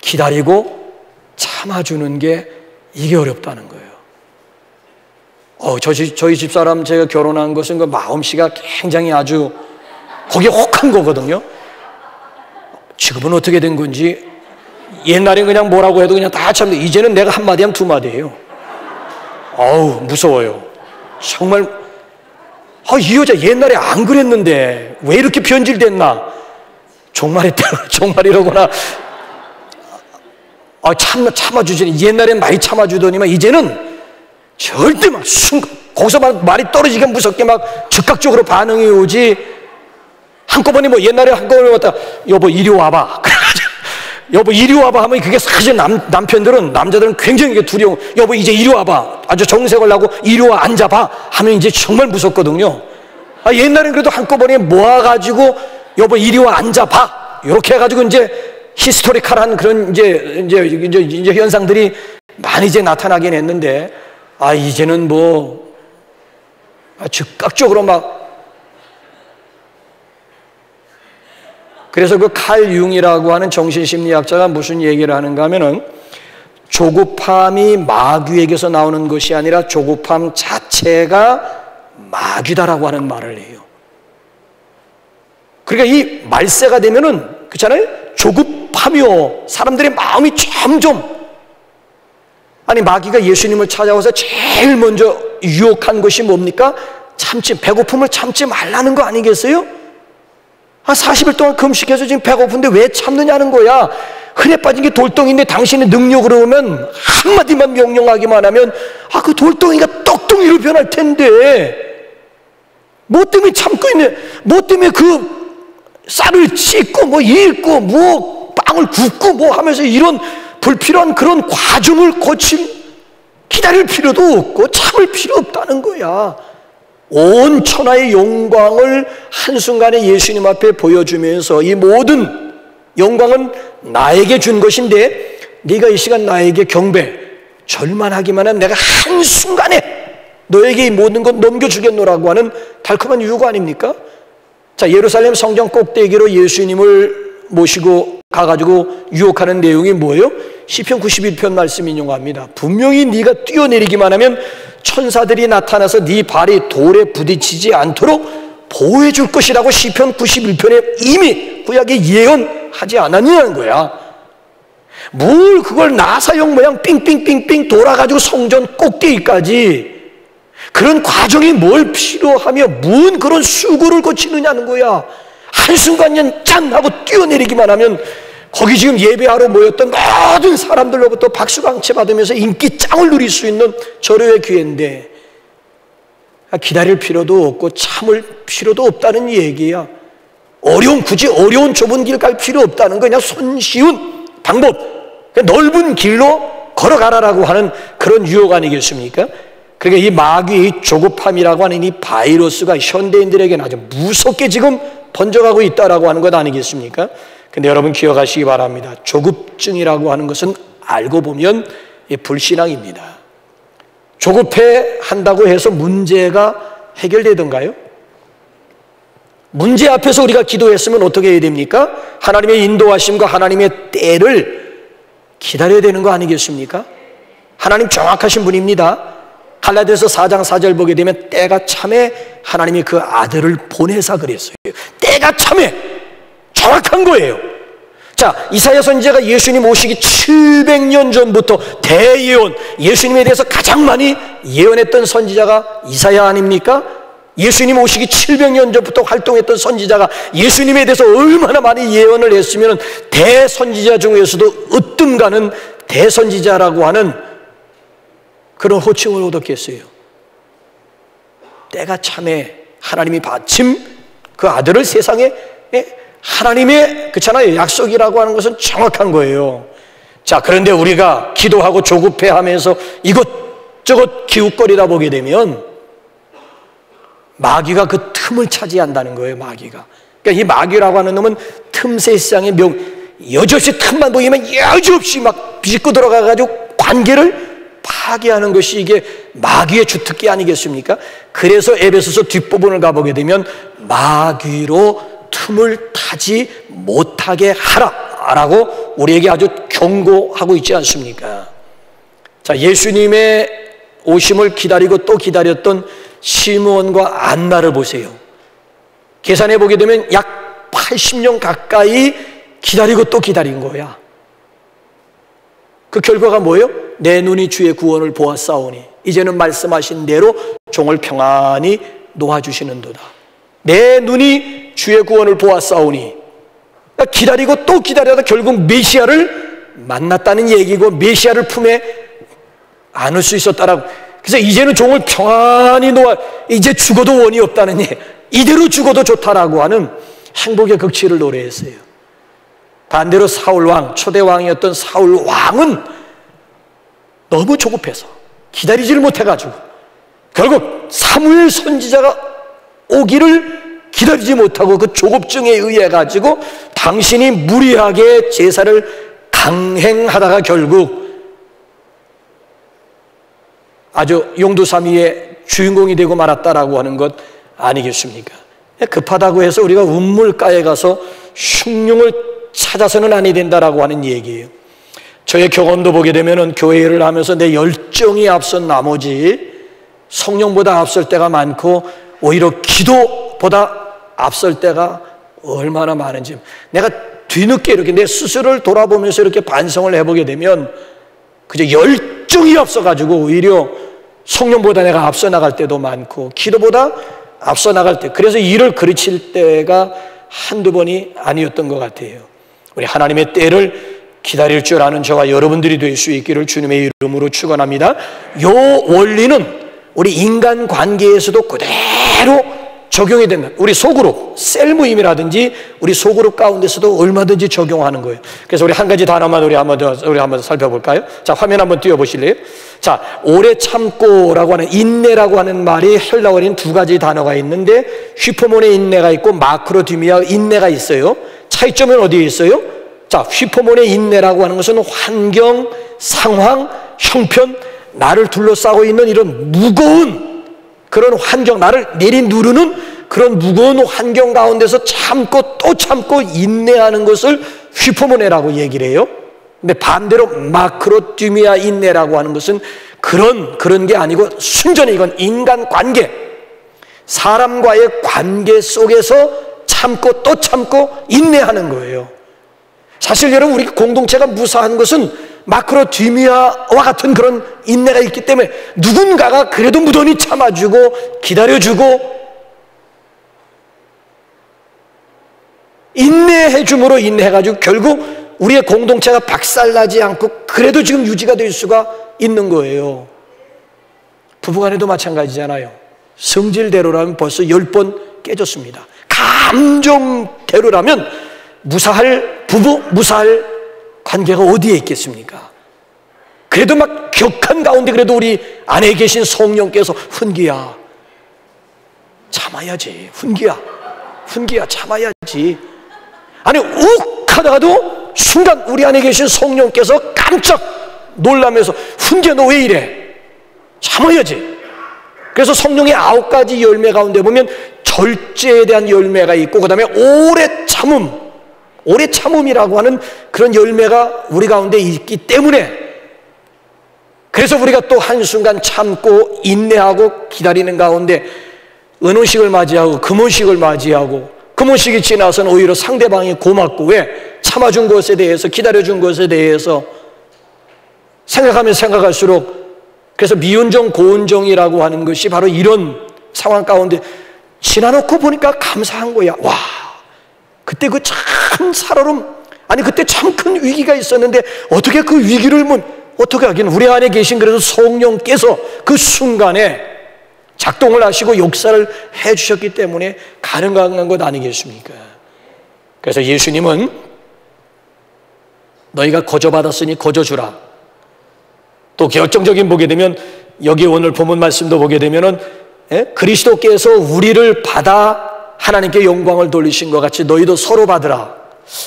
기다리고 참아주는 게 이게 어렵다는 거예요. 저희 집사람 제가 결혼한 것은 그 마음씨가 굉장히 아주 거기에 혹한 거거든요. 지금은 어떻게 된 건지, 옛날엔 그냥 뭐라고 해도 그냥 다 참는데 이제는 내가 한마디 하면 두 마디예요. 무서워요. 정말, 이 여자 옛날에 안 그랬는데 왜 이렇게 변질됐나? 종말이라거나, 참아주지. 옛날엔 많이 참아주더니만 이제는 절대 막 거기서 막 말이 떨어지게 무섭게 막 즉각적으로 반응이 오지. 한꺼번에 뭐 옛날에 한꺼번에 왔다, 여보 이리 와봐. 여보 이리 와봐 하면 그게 사실 남자들은 굉장히 두려워. 여보 이제 이리 와봐. 아주 정색을 하고 이리 와 앉아봐 하면 이제 정말 무섭거든요. 옛날엔 그래도 한꺼번에 모아가지고 여보 이리 와 앉아봐 이렇게 해가지고 이제 히스토리컬한 그런 이제 현상들이 많이 이제 나타나긴 했는데, 이제는 뭐 즉각적으로 막. 그래서 그 칼 융이라고 하는 정신심리학자가 무슨 얘기를 하는가 하면은, 조급함이 마귀에게서 나오는 것이 아니라 조급함 자체가 마귀다라고 하는 말을 해요. 그러니까 이 말세가 되면은, 그렇잖아요? 조급하며 사람들의 마음이 점점, 마귀가 예수님을 찾아와서 제일 먼저 유혹한 것이 뭡니까? 배고픔을 참지 말라는 거 아니겠어요? 40일 동안 금식해서 지금 배고픈데 왜 참느냐는 거야. 흔해 빠진 게 돌덩이인데 당신의 능력으로 오면 한마디만 명령하기만 하면 그 돌덩이가 떡덩이로 변할 텐데, 뭐 때문에 참고 있네. 뭐 때문에 그 쌀을 찢고 뭐 읽고 뭐 빵을 굽고 뭐 하면서 이런 불필요한 그런 과정을 거칠 기다릴 필요도 없고 참을 필요 없다는 거야. 온 천하의 영광을 한순간에 예수님 앞에 보여주면서 이 모든 영광은 나에게 준 것인데 네가 이 시간 나에게 경배, 절만하기만 하면 내가 한순간에 너에게 이 모든 것 넘겨주겠노라고 하는 달콤한 유혹 아닙니까? 자, 예루살렘 성전 꼭대기로 예수님을 모시고 가가지고 유혹하는 내용이 뭐예요? 시편 91편 말씀 인용합니다. 분명히 네가 뛰어내리기만 하면 천사들이 나타나서 네 발이 돌에 부딪히지 않도록 보호해 줄 것이라고 시편 91편에 이미 구약에 예언하지 않았냐는 거야. 뭘 그걸 나사형 모양 삥삥삥삥 돌아가지고 성전 꼭대기까지 그런 과정이 뭘 필요하며 무슨 그런 수고를 거치느냐는 거야. 한순간에 짠 하고 뛰어내리기만 하면 거기 지금 예배하러 모였던 모든 사람들로부터 박수강채 받으면서 인기 짱을 누릴 수 있는 절호의 기회인데 기다릴 필요도 없고 참을 필요도 없다는 얘기야. 굳이 어려운 좁은 길 갈 필요 없다는 거. 그냥 손쉬운 방법, 넓은 길로 걸어가라라고 하는 그런 유혹 아니겠습니까? 그러니까 이 마귀의 조급함이라고 하는 이 바이러스가 현대인들에게는 아주 무섭게 지금 번져가고 있다라고 하는 것 아니겠습니까? 근데 여러분 기억하시기 바랍니다. 조급증이라고 하는 것은 알고 보면 불신앙입니다. 조급해 한다고 해서 문제가 해결되던가요? 문제 앞에서 우리가 기도했으면 어떻게 해야 됩니까? 하나님의 인도하심과 하나님의 때를 기다려야 되는 거 아니겠습니까? 하나님 정확하신 분입니다. 갈라디아서 4장 4절 보게 되면 때가 참에 하나님이 그 아들을 보내사 그랬어요. 때가 참에 정확한 거예요. 자, 이사야 선지자가 예수님 오시기 700년 전부터 대예언, 예수님에 대해서 가장 많이 예언했던 선지자가 이사야 아닙니까? 예수님 오시기 700년 전부터 활동했던 선지자가 예수님에 대해서 얼마나 많이 예언을 했으면 대선지자 중에서도 으뜸가는 대선지자라고 하는 그런 호칭을 얻었겠어요. 때가 참에 하나님이 마침 그 아들을 세상에 하나님의 그렇잖아요. 약속이라고 하는 것은 정확한 거예요. 자, 그런데 우리가 기도하고 조급해하면서 이것저것 기웃거리다 보게 되면 마귀가 그 틈을 차지한다는 거예요. 마귀가. 그러니까 이 마귀라고 하는 놈은 틈새 시장의 여지없이 틈만 보이면 여지없이 막 비집고 들어가가지고 관계를 파괴하는 것이 이게 마귀의 주특기 아니겠습니까? 그래서 에베소서 뒷부분을 가보게 되면 마귀로 틈을 타지 못하게 하라라고 우리에게 아주 경고하고 있지 않습니까? 자, 예수님의 오심을 기다리고 또 기다렸던 시므온과 안나를 보세요. 계산해 보게 되면 약 80년 가까이 기다리고 또 기다린 거야. 그 결과가 뭐예요? 내 눈이 주의 구원을 보았사오니 이제는 말씀하신 대로 종을 평안히 놓아주시는도다. 내 눈이 주의 구원을 보았사오니, 그러니까 기다리고 또 기다려다 결국 메시아를 만났다는 얘기고 메시아를 품에 안을 수 있었다라고. 그래서 이제는 종을 평안히 놓아, 이제 죽어도 원이 없다는 얘기, 이대로 죽어도 좋다라고 하는 행복의 극치를 노래했어요. 반대로 사울왕, 초대왕이었던 사울왕은 너무 조급해서 기다리지를 못해가지고 결국 사무엘 선지자가 오기를 기다리지 못하고 그 조급증에 의해 가지고 당신이 무리하게 제사를 강행하다가 결국 아주 용두사미의 주인공이 되고 말았다라고 하는 것 아니겠습니까? 급하다고 해서 우리가 운물가에 가서 흉룡을 찾아서는 아니 된다라고 하는 얘기예요. 저의 경험도 보게 되면은 교회를 하면서 내 열정이 앞선 나머지 성령보다 앞설 때가 많고 오히려 기도보다 앞설 때가 얼마나 많은지 내가 뒤늦게 이렇게 내 스스로를 돌아보면서 이렇게 반성을 해보게 되면 그저 열정이 앞서가지고 오히려 성령보다 내가 앞서 나갈 때도 많고 기도보다 앞서 나갈 때, 그래서 일을 그르칠 때가 한두 번이 아니었던 것 같아요. 우리 하나님의 때를 기다릴 줄 아는 저와 여러분들이 될 수 있기를 주님의 이름으로 축원합니다. 이 원리는 우리 인간 관계에서도 그대로 적용이 된다. 우리 소그룹, 셀 모임이라든지 우리 소그룹 가운데서도 얼마든지 적용하는 거예요. 그래서 우리 한 가지 단어만 우리 한번 살펴볼까요? 자, 화면 한번 띄워보실래요? 자, 오래 참고라고 하는 인내라고 하는 말이 헬라어에는 두 가지 단어가 있는데 휘포몬의 인내가 있고 마크로디미아 인내가 있어요. 차이점은 어디에 있어요? 자, 휘포몬의 인내라고 하는 것은 환경, 상황, 형편, 나를 둘러싸고 있는 이런 무거운 그런 환경, 나를 내리누르는 그런 무거운 환경 가운데서 참고 또 참고 인내하는 것을 휘포모네라고 얘기를 해요. 근데 반대로 마크로디미아 인내라고 하는 것은 그런 게 아니고 순전히 이건 인간관계, 사람과의 관계 속에서 참고 또 참고 인내하는 거예요. 사실 여러분, 우리 공동체가 무사한 것은 마크로디미아와 같은 그런 인내가 있기 때문에 누군가가 그래도 무던히 참아주고 기다려주고 인내해줌으로 인내해가지고 결국 우리의 공동체가 박살나지 않고 그래도 지금 유지가 될 수가 있는 거예요. 부부간에도 마찬가지잖아요. 성질대로라면 벌써 10번 깨졌습니다. 감정대로라면 무사할 부부, 무사할 관계가 어디에 있겠습니까? 그래도 막 격한 가운데 그래도 우리 안에 계신 성령께서 훈기야 참아야지, 훈기야 참아야지. 아니 욱 하다가도 순간 우리 안에 계신 성령께서 깜짝 놀라면서 훈기야 너 왜 이래? 참아야지. 그래서 성령의 9가지 열매 가운데 보면 절제에 대한 열매가 있고 그 다음에 오래 참음이라고 하는 그런 열매가 우리 가운데 있기 때문에 그래서 우리가 또 한순간 참고 인내하고 기다리는 가운데 은혼식을 맞이하고 금혼식을 맞이하고 금혼식이 지나서는 오히려 상대방이 고맙고 왜? 참아준 것에 대해서 기다려준 것에 대해서 생각하면 생각할수록 그래서 미운정 고운정이라고 하는 것이 바로 이런 상황 가운데 지나놓고 보니까 감사한 거야. 와, 그때 그 참 살얼음, 아니 그때 참 큰 위기가 있었는데 어떻게 그 위기를 어떻게 하긴 우리 안에 계신 그래도 성령께서 그 순간에 작동을 하시고 역사를 해주셨기 때문에 가능한 것 아니겠습니까? 그래서 예수님은 너희가 거저받았으니 거저주라. 또 결정적인 보게 되면 여기 오늘 본문 말씀도 보게 되면은 그리스도께서 우리를 받아 하나님께 영광을 돌리신 것 같이 너희도 서로 받으라.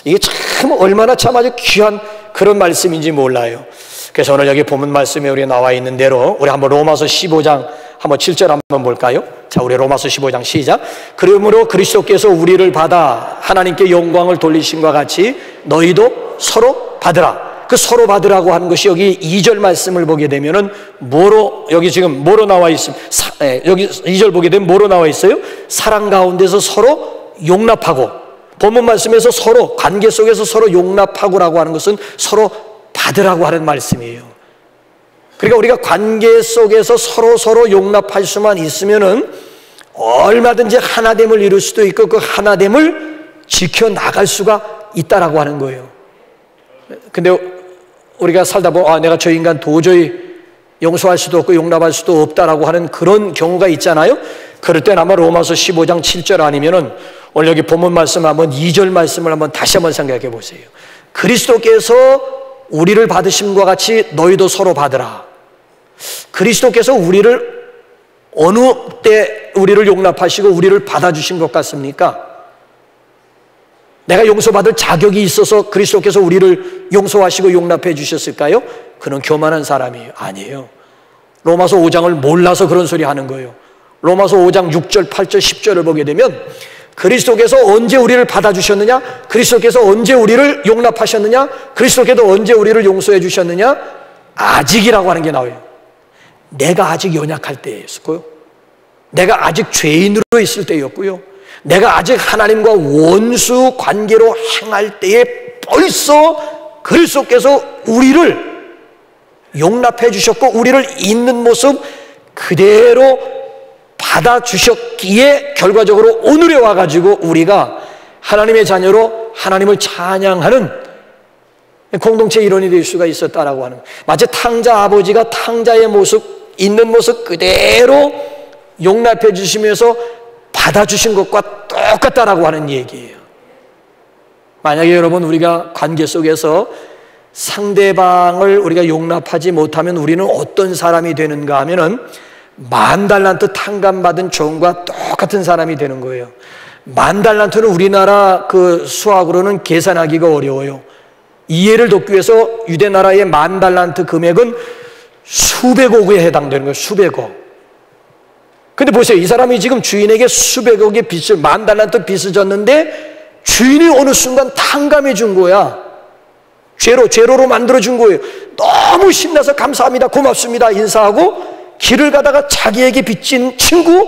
이게 참 얼마나 참 아주 귀한 그런 말씀인지 몰라요. 그래서 오늘 여기 본문 말씀에 우리 나와 있는 대로 우리 한번 로마서 15장 한번 7절 한번 볼까요? 자, 우리 로마서 15장 시작. 그러므로 그리스도께서 우리를 받아 하나님께 영광을 돌리신 것 같이 너희도 서로 받으라. 그 서로 받으라고 하는 것이 여기 2절 말씀을 보게 되면은 여기 지금 뭐로 나와 있습니다. 여기 2절 보게 되면 뭐로 나와 있어요? 사랑 가운데서 서로 용납하고, 본문 말씀에서 서로 관계 속에서 서로 용납하고라고 하는 것은 서로 받으라고 하는 말씀이에요. 그러니까 우리가 관계 속에서 서로 용납할 수만 있으면은 얼마든지 하나됨을 이룰 수도 있고 그 하나됨을 지켜나갈 수가 있다라고 하는 거예요. 근데 우리가 살다 보면 내가 저 인간 도저히 용서할 수도 없고 용납할 수도 없다라고 하는 그런 경우가 있잖아요. 그럴 땐 아마 로마서 15장 7절 아니면은 오늘 여기 본문 말씀 한번 2절 말씀을 한번 다시 한번 생각해 보세요. 그리스도께서 우리를 받으심과 같이 너희도 서로 받으라. 그리스도께서 우리를 어느 때 우리를 용납하시고 우리를 받아주신 것 같습니까? 내가 용서받을 자격이 있어서 그리스도께서 우리를 용서하시고 용납해 주셨을까요? 그는 교만한 사람이에요. 아니에요. 로마서 5장을 몰라서 그런 소리 하는 거예요. 로마서 5장 6절, 8절, 10절을 보게 되면 그리스도께서 언제 우리를 받아주셨느냐? 그리스도께서 언제 우리를 용납하셨느냐? 그리스도께서 언제 우리를 용서해 주셨느냐? 아직이라고 하는 게 나와요. 내가 아직 연약할 때였고요. 내가 아직 죄인으로 있을 때였고요. 내가 아직 하나님과 원수 관계로 행할 때에 벌써 그리스도께서 우리를 용납해 주셨고 우리를 있는 모습 그대로 받아주셨기에 결과적으로 오늘에 와가지고 우리가 하나님의 자녀로 하나님을 찬양하는 공동체 일원이 될 수가 있었다라고 하는, 마치 탕자 아버지가 탕자의 모습, 있는 모습 그대로 용납해 주시면서 받아주신 것과 똑같다라고 하는 얘기예요. 만약에 여러분 우리가 관계 속에서 상대방을 우리가 용납하지 못하면 우리는 어떤 사람이 되는가 하면은 10,000달란트 탕감받은 종과 똑같은 사람이 되는 거예요. 10,000달란트는 우리나라 그 수학으로는 계산하기가 어려워요. 이해를 돕기 위해서 유대 나라의 10,000달란트 금액은 수백억에 해당되는 거예요. 수백억. 근데 보세요. 이 사람이 지금 주인에게 수백억의 빚을 10,000달란트 빚을 졌는데 주인이 어느 순간 탕감해 준 거야. 죄로로 만들어 준 거예요. 너무 신나서 감사합니다, 고맙습니다 인사하고 길을 가다가 자기에게 빚진 친구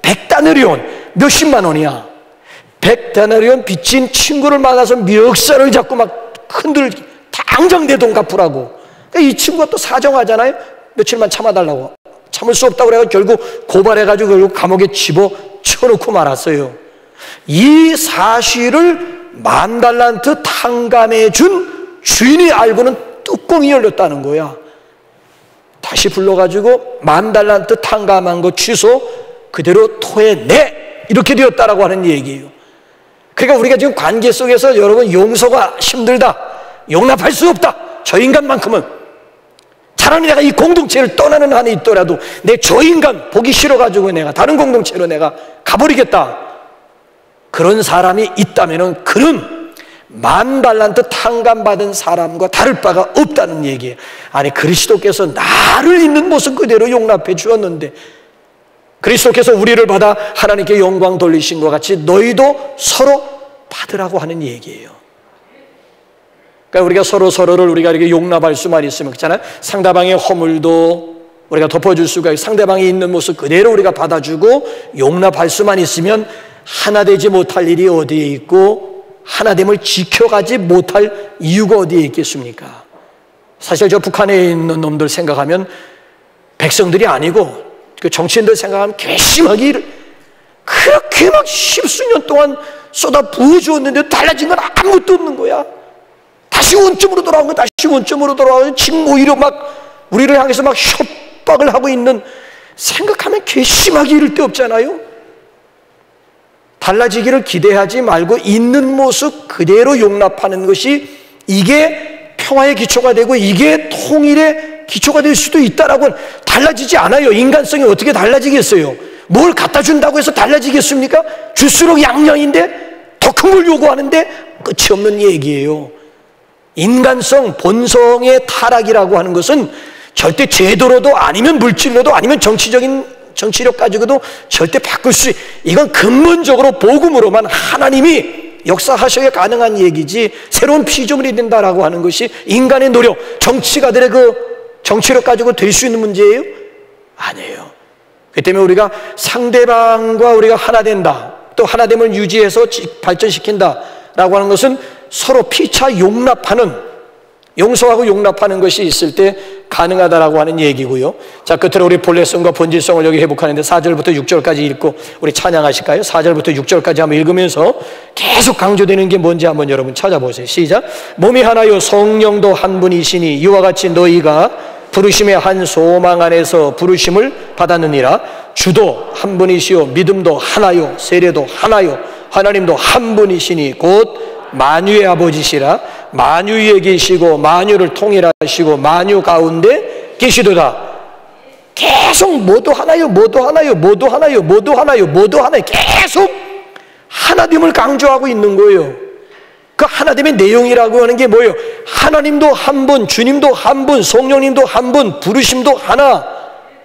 100다나리온, 몇십만 원이야. 100다나리온 빚진 친구를 만나서 멱살을 잡고 막 흔들기, 당장 내 돈 갚으라고. 그러니까 이 친구가 또 사정하잖아요. 며칠만 참아달라고. 참을 수 없다고 그래서 결국 고발해가지고 결국 감옥에 집어쳐놓고 말았어요. 이 사실을 10,000달란트 탕감해 준 주인이 알고는 뚜껑이 열렸다는 거야. 다시 불러가지고 10,000달란트 탕감한 거 취소, 그대로 토해내, 이렇게 되었다라고 하는 얘기예요. 그러니까 우리가 지금 관계 속에서 여러분 용서가 힘들다, 용납할 수 없다, 저 인간만큼은 차라리 내가 이 공동체를 떠나는 한이 있더라도 내 저 인간 보기 싫어가지고 내가 다른 공동체로 내가 가버리겠다, 그런 사람이 있다면은 그는 10,000달란트 탕감받은 사람과 다를 바가 없다는 얘기예요. 아니, 그리스도께서 나를 있는 모습 그대로 용납해 주었는데, 그리스도께서 우리를 받아 하나님께 영광 돌리신 것 같이 너희도 서로 받으라고 하는 얘기예요. 그러니까 우리가 서로를 우리가 이렇게 용납할 수만 있으면, 그렇잖아요. 상대방의 허물도 우리가 덮어줄 수가 있고, 상대방이 있는 모습 그대로 우리가 받아주고 용납할 수만 있으면 하나 되지 못할 일이 어디에 있고 하나됨을 지켜가지 못할 이유가 어디에 있겠습니까? 사실 저 북한에 있는 놈들 생각하면 백성들이 아니고 그 정치인들 생각하면 괘씸하게 그렇게 막 십수년 동안 쏟아 부어주었는데 달라진 건 아무것도 없는 거야. 다시 원점으로 돌아온 거, 다시 원점으로 돌아오고 지금 오히려 막 우리를 향해서 막 협박을 하고 있는, 생각하면 괘씸하게 이를 데 없잖아요. 달라지기를 기대하지 말고 있는 모습 그대로 용납하는 것이, 이게 평화의 기초가 되고 이게 통일의 기초가 될 수도 있다라고. 달라지지 않아요. 인간성이 어떻게 달라지겠어요? 뭘 갖다 준다고 해서 달라지겠습니까? 줄수록 양양인데 더 큰 걸 요구하는데 끝이 없는 얘기예요. 인간성, 본성의 타락이라고 하는 것은 절대 제도로도 아니면 물질로도 아니면 정치력 가지고도 절대 바꿀 수, 이건 근본적으로 복음으로만 하나님이 역사하셔야 가능한 얘기지, 새로운 피조물이 된다라고 하는 것이 인간의 노력, 정치가들의 그 정치력 가지고 될 수 있는 문제예요? 아니에요. 그 때문에 우리가 상대방과 우리가 하나 된다, 또 하나됨을 유지해서 발전시킨다라고 하는 것은 서로 피차 용납하는, 용서하고 용납하는 것이 있을 때 가능하다라고 하는 얘기고요. 자, 끝으로 우리 본래성과 본질성을 여기 회복하는데 4절부터 6절까지 읽고 우리 찬양하실까요? 4절부터 6절까지 한번 읽으면서 계속 강조되는 게 뭔지 한번 여러분 찾아보세요. 시작. 몸이 하나요 성령도 한 분이시니 이와 같이 너희가 부르심의 한 소망 안에서 부르심을 받았느니라. 주도 한 분이시요 믿음도 하나요 세례도 하나요 하나님도 한 분이시니 곧 만유의 아버지시라. 만유 위에 계시고 만유를 통일하시고 만유 가운데 계시도다. 계속 모두 하나요 모두 하나요 모두 하나요 모두 하나요 모두 하나요, 계속 하나됨을 강조하고 있는 거예요. 그 하나됨의 내용이라고 하는 게 뭐예요? 하나님도 한 분, 주님도 한 분, 성령님도 한 분, 부르심도 하나,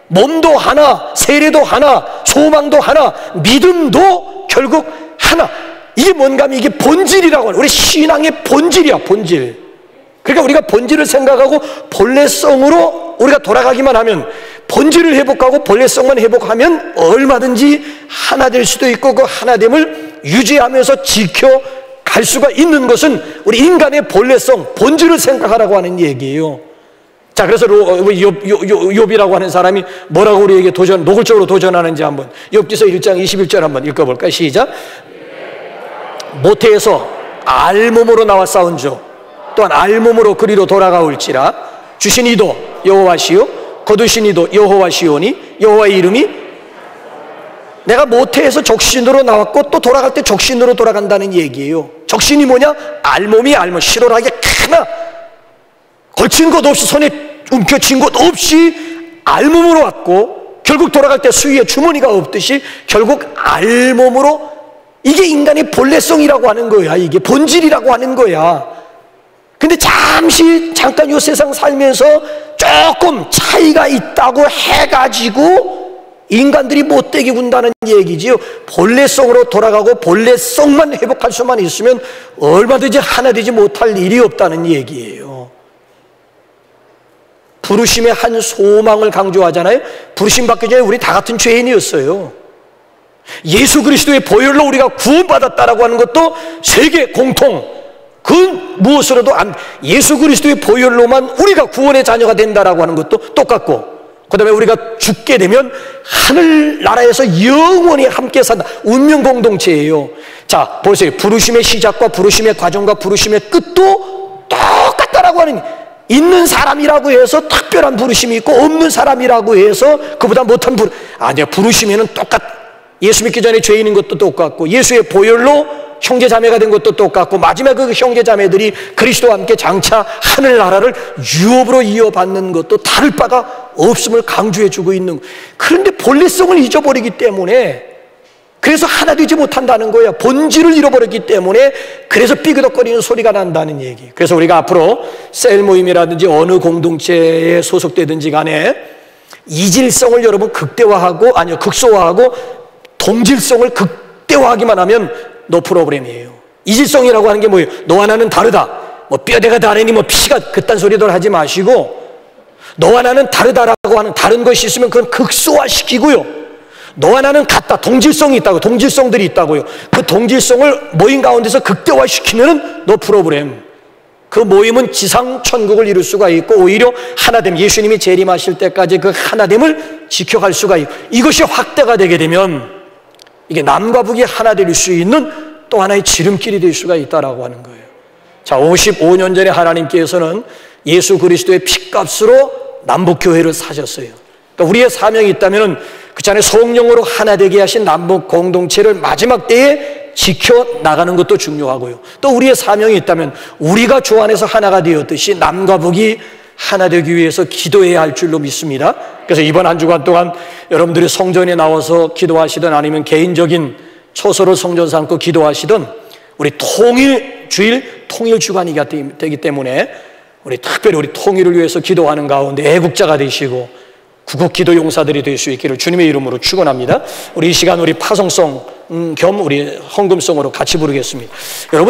몸도 하나, 세례도 하나, 소망도 하나, 믿음도 결국 하나. 이게 뭔가 하면 이게 본질이라고 하는, 우리 신앙의 본질이야, 본질. 그러니까 우리가 본질을 생각하고 본래성으로 우리가 돌아가기만 하면, 본질을 회복하고 본래성만 회복하면 얼마든지 하나 될 수도 있고, 그 하나됨을 유지하면서 지켜갈 수가 있는 것은 우리 인간의 본래성, 본질을 생각하라고 하는 얘기예요. 자, 그래서 욥이라고 하는 사람이 뭐라고 우리에게 노골적으로 도전하는지 한번 욥기서 1장 21절 한번 읽어볼까요? 시작. 모태에서 알몸으로 나와 싸운즉 또한 알몸으로 그리로 돌아가올지라. 주신 이도 여호와시요 거두신 이도 여호와시오니 여호와의 이름이 내가 모태에서 적신으로 나왔고 또 돌아갈 때 적신으로 돌아간다는 얘기예요. 적신이 뭐냐? 알몸이 알몸, 실오라게 하나 걸친 것 없이, 손에 움켜쥔 것 없이 알몸으로 왔고, 결국 돌아갈 때 수위에 주머니가 없듯이 결국 알몸으로, 이게 인간의 본래성이라고 하는 거야. 이게 본질이라고 하는 거야. 근데 잠깐 이 세상 살면서 조금 차이가 있다고 해가지고 인간들이 못되게 군다는 얘기지요. 본래성으로 돌아가고 본래성만 회복할 수만 있으면 얼마든지 하나 되지 못할 일이 없다는 얘기예요. 부르심의 한 소망을 강조하잖아요. 부르심 받기 전에 우리 다 같은 죄인이었어요. 예수 그리스도의 보혈로 우리가 구원받았다라고 하는 것도 세계 공통, 그 무엇으로도 예수 그리스도의 보혈로만 우리가 구원의 자녀가 된다라고 하는 것도 똑같고, 그 다음에 우리가 죽게 되면 하늘나라에서 영원히 함께 산다. 운명 공동체예요. 자, 보세요. 부르심의 시작과 부르심의 과정과 부르심의 끝도 똑같다라고 하는, 있는 사람이라고 해서 특별한 부르심이 있고 없는 사람이라고 해서 그보다 못한 아니야. 부르심에는 예수 믿기 전에 죄인인 것도 똑같고, 예수의 보혈로 형제 자매가 된 것도 똑같고, 마지막에 그 형제 자매들이 그리스도와 함께 장차 하늘나라를 유업으로 이어받는 것도 다를 바가 없음을 강조해주고 있는 거예요. 그런데 본래성을 잊어버리기 때문에, 그래서 하나 되지 못한다는 거예요. 본질을 잃어버렸기 때문에 그래서 삐그덕거리는 소리가 난다는 얘기. 그래서 우리가 앞으로 셀 모임이라든지 어느 공동체에 소속되든지 간에 이질성을 여러분 극소화하고 동질성을 극대화하기만 하면 노 프로그램이에요. 이질성이라고 하는 게 뭐예요? 너와 나는 다르다. 뭐 뼈대가 다르니 뭐 피가 그딴 소리들 하지 마시고, 너와 나는 다르다라고 하는 다른 것이 있으면 그건 극소화시키고요. 너와 나는 같다. 동질성이 있다고, 동질성들이 있다고요. 그 동질성을 모임 가운데서 극대화시키면은 노 프로그램. 그 모임은 지상 천국을 이룰 수가 있고, 오히려 하나됨, 예수님이 재림하실 때까지 그 하나됨을 지켜갈 수가 있고, 이것이 확대가 되게 되면 이게 남과 북이 하나 될 수 있는 또 하나의 지름길이 될 수가 있다라고 하는 거예요. 자, 55년 전에 하나님께서는 예수 그리스도의 핏값으로 남북교회를 사셨어요. 그러니까 우리의 사명이 있다면 그렇잖아요. 성령으로 하나 되게 하신 남북 공동체를 마지막 때에 지켜나가는 것도 중요하고요. 또 우리의 사명이 있다면 우리가 주 안에서 하나가 되었듯이 남과 북이 하나 되기 위해서 기도해야 할 줄로 믿습니다. 그래서 이번 한 주간 동안 여러분들이 성전에 나와서 기도하시든 아니면 개인적인 초소를 성전 삼고 기도하시든, 우리 주일 통일 주간이 되기 때문에 우리 특별히 우리 통일을 위해서 기도하는 가운데 애국자가 되시고 구국 기도 용사들이 될 수 있기를 주님의 이름으로 축원합니다. 우리 이 시간 우리 파송송 겸 우리 헌금송으로 같이 부르겠습니다. 여러분